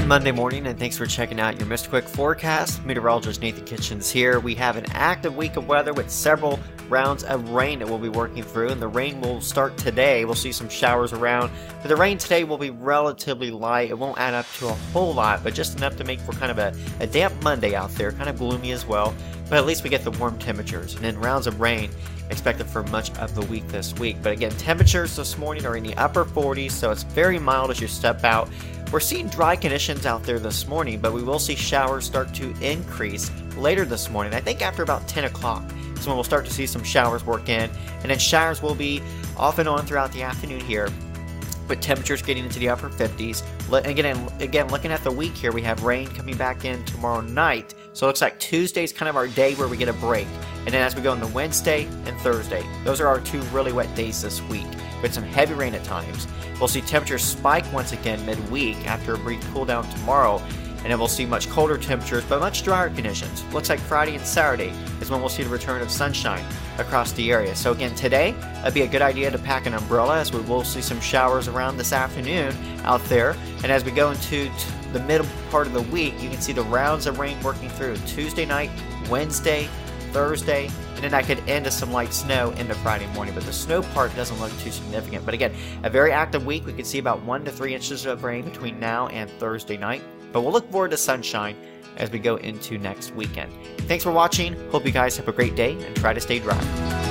Good Monday morning, and thanks for checking out your Mr. Quik forecast. Meteorologist Nathan Kitchens here. We have an active week of weather with several rounds of rain that we'll be working through, and the rain will start today. We'll see some showers around, but the rain today will be relatively light. It won't add up to a whole lot, but just enough to make for kind of a damp Monday out there, kind of gloomy as well, but at least we get the warm temperatures. And then rounds of rain expected for much of the week this week. But again, temperatures this morning are in the upper 40s, so it's very mild as you step out. We're seeing dry conditions out there this morning, but we will see showers start to increase later this morning. I think after about 10 o'clock is when we'll start to see some showers work in, and then showers will be off and on throughout the afternoon here, with temperatures getting into the upper 50s. Again, looking at the week here, we have rain coming back in tomorrow night, so it looks like Tuesday's kind of our day where we get a break. And then as we go into Wednesday and Thursday, those are our two really wet days this week, with some heavy rain at times. We'll see temperatures spike once again midweek after a brief cool down tomorrow, and then we'll see much colder temperatures but much drier conditions. Looks like Friday and Saturday is when we'll see the return of sunshine across the area. So again, today, it'd be a good idea to pack an umbrella, as we will see some showers around this afternoon out there. And as we go into the middle part of the week, you can see the rounds of rain working through Tuesday night, Wednesday, Thursday, and then that could end with some light snow into Friday morning, but the snow part doesn't look too significant. But again, a very active week. We could see about 1 to 3 inches of rain between now and Thursday night, but we'll look forward to sunshine as we go into next weekend. Thanks for watching. Hope you guys have a great day and try to stay dry.